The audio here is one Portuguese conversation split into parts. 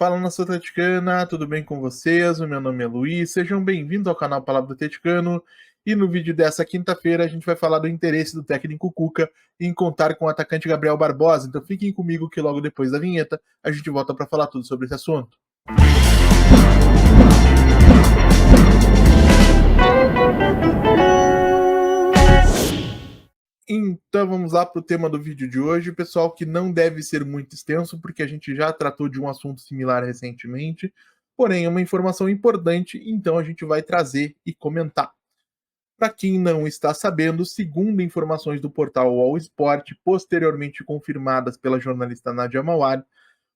Fala, nação atleticana, tudo bem com vocês? O meu nome é Luiz, sejam bem-vindos ao canal Palavra do Atleticano. E no vídeo dessa quinta-feira a gente vai falar do interesse do técnico Cuca em contar com o atacante Gabriel Barbosa. Então fiquem comigo que logo depois da vinheta a gente volta para falar tudo sobre esse assunto. Então vamos lá para o tema do vídeo de hoje, pessoal, que não deve ser muito extenso, porque a gente já tratou de um assunto similar recentemente, porém é uma informação importante, então a gente vai trazer e comentar. Para quem não está sabendo, segundo informações do portal All Sport, posteriormente confirmadas pela jornalista Nadia Mawad,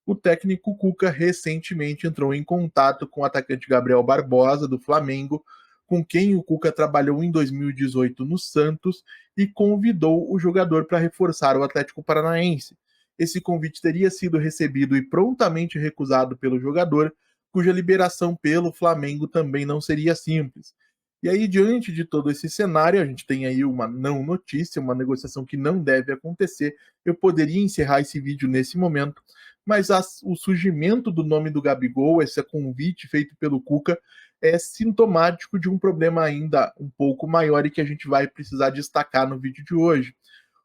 o técnico Cuca recentemente entrou em contato com o atacante Gabriel Barbosa, do Flamengo, com quem o Cuca trabalhou em 2018 no Santos, e convidou o jogador para reforçar o Atlético Paranaense. Esse convite teria sido recebido e prontamente recusado pelo jogador, cuja liberação pelo Flamengo também não seria simples. E aí, diante de todo esse cenário, a gente tem aí uma não notícia, uma negociação que não deve acontecer. Eu poderia encerrar esse vídeo nesse momento, mas o surgimento do nome do Gabigol, esse convite feito pelo Cuca, é sintomático de um problema ainda um pouco maior e que a gente vai precisar destacar no vídeo de hoje.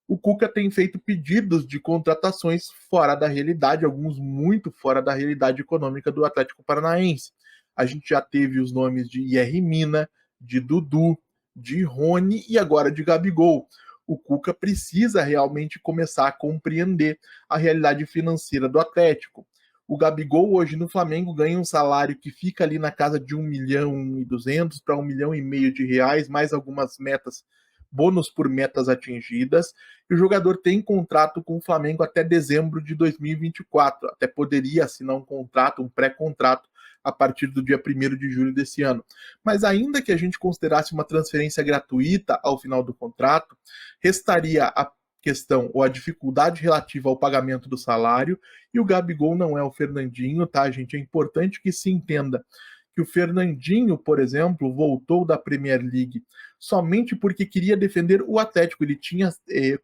O Cuca tem feito pedidos de contratações fora da realidade, alguns muito fora da realidade econômica do Atlético Paranaense. A gente já teve os nomes de Yerry Mina, de Dudu, de Rony e agora de Gabigol. O Cuca precisa realmente começar a compreender a realidade financeira do Atlético. O Gabigol hoje no Flamengo ganha um salário que fica ali na casa de 1.200.000 para 1,5 milhão de reais, mais algumas metas, bônus por metas atingidas, e o jogador tem contrato com o Flamengo até dezembro de 2024, até poderia assinar um contrato, um pré-contrato, a partir do dia 1º de julho desse ano. Mas ainda que a gente considerasse uma transferência gratuita ao final do contrato, restaria a questão ou a dificuldade relativa ao pagamento do salário, e o Gabigol não é o Fernandinho, tá, gente? É importante que se entenda que o Fernandinho, por exemplo, voltou da Premier League somente porque queria defender o Atlético. Ele tinha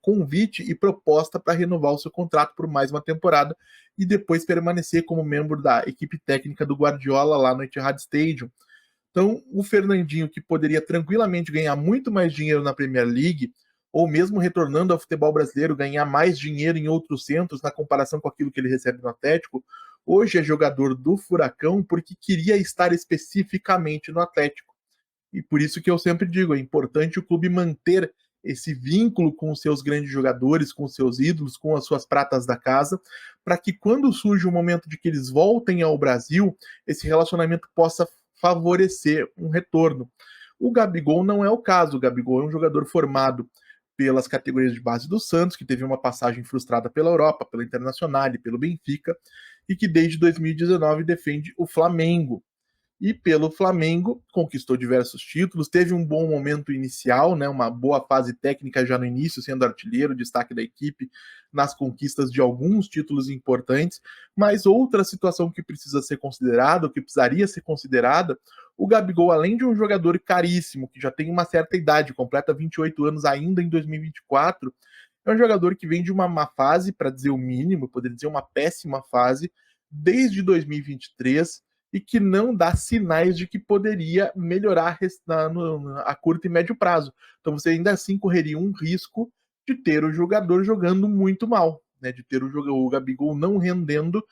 convite e proposta para renovar o seu contrato por mais uma temporada e depois permanecer como membro da equipe técnica do Guardiola lá no Etihad Stadium. Então, o Fernandinho, que poderia tranquilamente ganhar muito mais dinheiro na Premier League, ou mesmo retornando ao futebol brasileiro, ganhar mais dinheiro em outros centros na comparação com aquilo que ele recebe no Atlético, hoje é jogador do Furacão porque queria estar especificamente no Atlético. E por isso que eu sempre digo, é importante o clube manter esse vínculo com os seus grandes jogadores, com os seus ídolos, com as suas pratas da casa, para que quando surge o momento de que eles voltem ao Brasil, esse relacionamento possa favorecer um retorno. O Gabigol não é o caso. O Gabigol é um jogador formado pelas categorias de base do Santos, que teve uma passagem frustrada pela Europa, pela Internacional e pelo Benfica, e que desde 2019 defende o Flamengo. E pelo Flamengo conquistou diversos títulos, teve um bom momento inicial, né, uma boa fase técnica já no início, sendo artilheiro, destaque da equipe nas conquistas de alguns títulos importantes, mas outra situação que precisa ser considerada, que precisaria ser considerada, o Gabigol, além de um jogador caríssimo, que já tem uma certa idade, completa 28 anos ainda em 2024, é um jogador que vem de uma má fase, para dizer o mínimo, poderia dizer uma péssima fase, desde 2023, e que não dá sinais de que poderia melhorar a curto e médio prazo. Então você ainda assim correria um risco de ter o jogador jogando muito mal, né? De ter o Gabigol não rendendo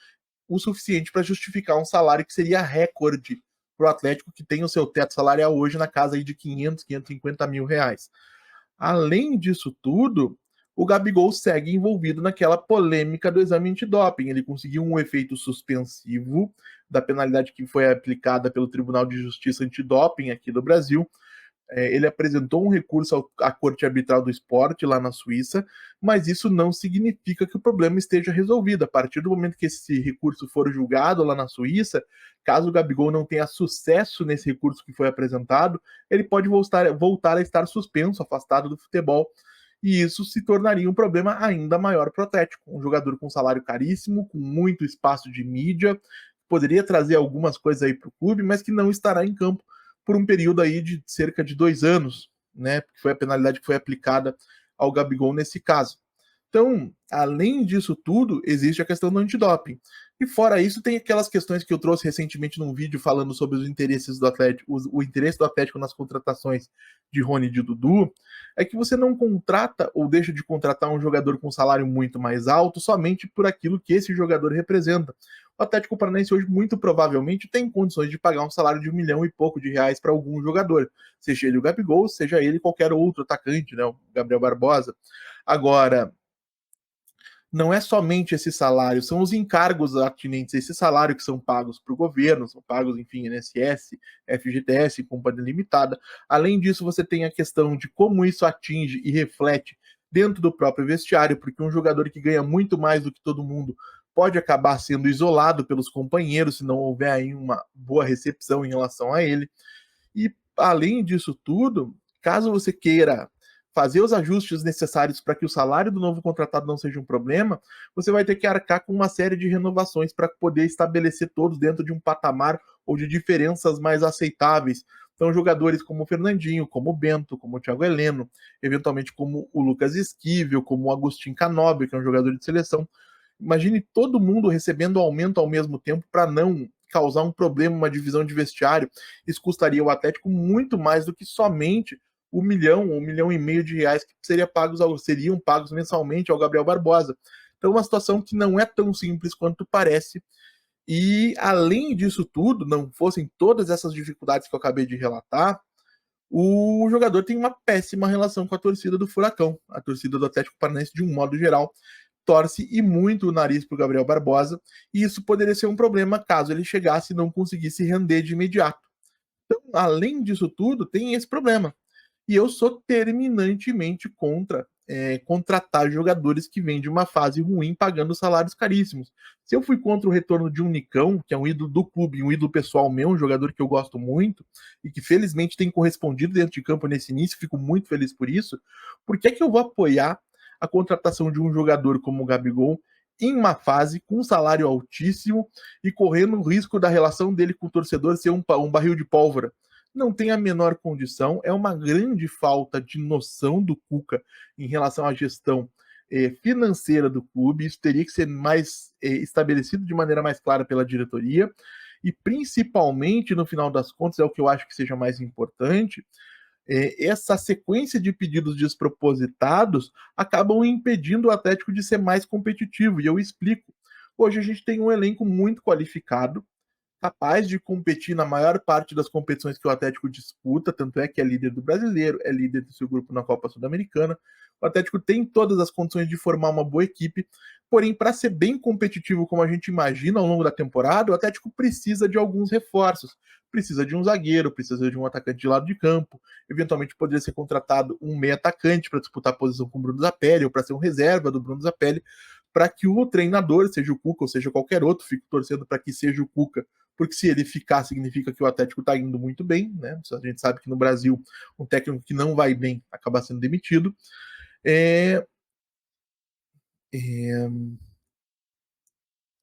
o suficiente para justificar um salário que seria recorde para o Atlético, que tem o seu teto salarial hoje na casa aí de 550 mil reais. Além disso tudo, o Gabigol segue envolvido naquela polêmica do exame antidoping. Ele conseguiu um efeito suspensivo da penalidade que foi aplicada pelo Tribunal de Justiça Antidoping aqui do Brasil. Ele apresentou um recurso à Corte Arbitral do Esporte lá na Suíça, mas isso não significa que o problema esteja resolvido. A partir do momento que esse recurso for julgado lá na Suíça, caso o Gabigol não tenha sucesso nesse recurso que foi apresentado, ele pode voltar a estar suspenso, afastado do futebol, e isso se tornaria um problema ainda maior para o Atlético. Um jogador com salário caríssimo, com muito espaço de mídia, poderia trazer algumas coisas aí para o clube, mas que não estará em campo por um período aí de cerca de 2 anos, né? Que foi a penalidade que foi aplicada ao Gabigol nesse caso. Então, além disso tudo, existe a questão do antidoping. E fora isso, tem aquelas questões que eu trouxe recentemente num vídeo falando sobre os interesses do Atlético, o interesse do Atlético nas contratações de Rony e de Dudu, é que você não contrata ou deixa de contratar um jogador com um salário muito mais alto somente por aquilo que esse jogador representa. O Atlético Paranaense hoje muito provavelmente tem condições de pagar um salário de 1 milhão e pouco de reais para algum jogador, seja ele o Gabigol, seja ele qualquer outro atacante, né, o Gabriel Barbosa. Agora, não é somente esse salário, são os encargos atinentes a esse salário que são pagos para o governo, são pagos, enfim, INSS, FGTS, Companhia Limitada. Além disso, você tem a questão de como isso atinge e reflete dentro do próprio vestiário, porque um jogador que ganha muito mais do que todo mundo pode acabar sendo isolado pelos companheiros se não houver aí uma boa recepção em relação a ele. E além disso tudo, caso você queira fazer os ajustes necessários para que o salário do novo contratado não seja um problema, você vai ter que arcar com uma série de renovações para poder estabelecer todos dentro de um patamar ou de diferenças mais aceitáveis. Então, jogadores como o Fernandinho, como o Bento, como o Thiago Heleno, eventualmente como o Lucas Esquivel, como o Agostinho Canóbio, que é um jogador de seleção. Imagine todo mundo recebendo aumento ao mesmo tempo para não causar um problema, uma divisão de vestiário. Isso custaria ao Atlético muito mais do que somente 1 milhão, 1,5 milhão de reais que seriam pagos mensalmente ao Gabriel Barbosa. Então, uma situação que não é tão simples quanto parece. E, além disso tudo, não fossem todas essas dificuldades que eu acabei de relatar, o jogador tem uma péssima relação com a torcida do Furacão, a torcida do Atlético Paranaense de um modo geral, torce e muito o nariz para o Gabriel Barbosa, e isso poderia ser um problema caso ele chegasse e não conseguisse render de imediato. Então, além disso tudo, tem esse problema. E eu sou terminantemente contra contratar jogadores que vêm de uma fase ruim pagando salários caríssimos. Se eu fui contra o retorno de um Nicão, que é um ídolo do clube, um ídolo pessoal meu, um jogador que eu gosto muito e que felizmente tem correspondido dentro de campo nesse início, fico muito feliz por isso, por que eu vou apoiar a contratação de um jogador como o Gabigol em uma fase com um salário altíssimo e correndo o risco da relação dele com o torcedor ser um barril de pólvora? Não tem a menor condição, é uma grande falta de noção do Cuca em relação à gestão financeira do clube, isso teria que ser mais estabelecido de maneira mais clara pela diretoria, e principalmente, no final das contas, é o que eu acho que seja mais importante, essa sequência de pedidos despropositados acabam impedindo o Atlético de ser mais competitivo, e eu explico. Hoje a gente tem um elenco muito qualificado, capaz de competir na maior parte das competições que o Atlético disputa, tanto é que é líder do Brasileiro, é líder do seu grupo na Copa Sul-Americana. O Atlético tem todas as condições de formar uma boa equipe, porém, para ser bem competitivo como a gente imagina ao longo da temporada, o Atlético precisa de alguns reforços. Precisa de um zagueiro, precisa de um atacante de lado de campo, eventualmente poderia ser contratado um meio atacante para disputar a posição com o Bruno Zapelli ou para ser um reserva do Bruno Zapelli, para que o treinador, seja o Cuca ou seja qualquer outro, fique torcendo para que seja o Cuca, porque se ele ficar, significa que o Atlético está indo muito bem, né? A gente sabe que no Brasil, um técnico que não vai bem acaba sendo demitido.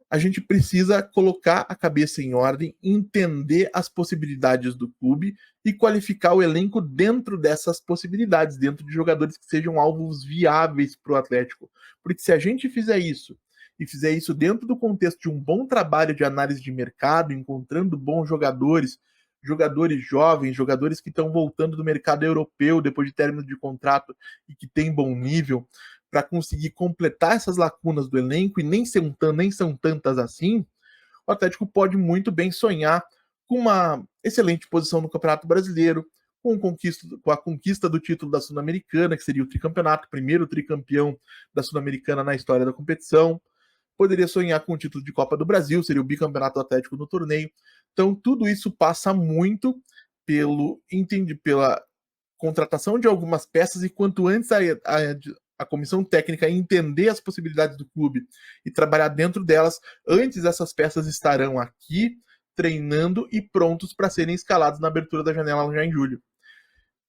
A gente precisa colocar a cabeça em ordem, entender as possibilidades do clube e qualificar o elenco dentro dessas possibilidades, dentro de jogadores que sejam alvos viáveis para o Atlético. Porque se a gente fizer isso, e fizer isso dentro do contexto de um bom trabalho de análise de mercado, encontrando bons jogadores, jogadores jovens, jogadores que estão voltando do mercado europeu depois de término de contrato e que têm bom nível, para conseguir completar essas lacunas do elenco, e nem são tantas assim, o Atlético pode muito bem sonhar com uma excelente posição no Campeonato Brasileiro, com a conquista do título da Sul-Americana, que seria o tricampeonato, primeiro tricampeão da Sul-Americana na história da competição. Poderia sonhar com o título de Copa do Brasil, seria o bicampeonato Atlético no torneio. Então, tudo isso passa muito pela contratação de algumas peças, e quanto antes a comissão técnica entender as possibilidades do clube e trabalhar dentro delas, antes essas peças estarão aqui treinando e prontos para serem escalados na abertura da janela já em julho.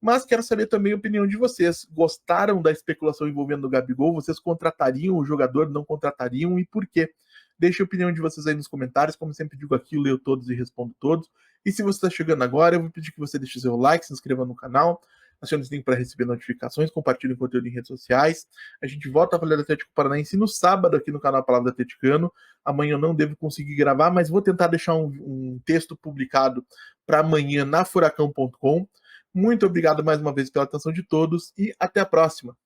Mas quero saber também a opinião de vocês. Gostaram da especulação envolvendo o Gabigol? Vocês contratariam o jogador, não contratariam, e por quê? Deixe a opinião de vocês aí nos comentários. Como sempre digo aqui, eu leio todos e respondo todos. E se você está chegando agora, eu vou pedir que você deixe seu like, se inscreva no canal, acione o sininho para receber notificações, compartilhe o conteúdo em redes sociais. A gente volta a falar do Atlético Paranaense no sábado aqui no canal Palavra do Atleticano. Amanhã eu não devo conseguir gravar, mas vou tentar deixar um texto publicado para amanhã na furacão.com. Muito obrigado mais uma vez pela atenção de todos e até a próxima.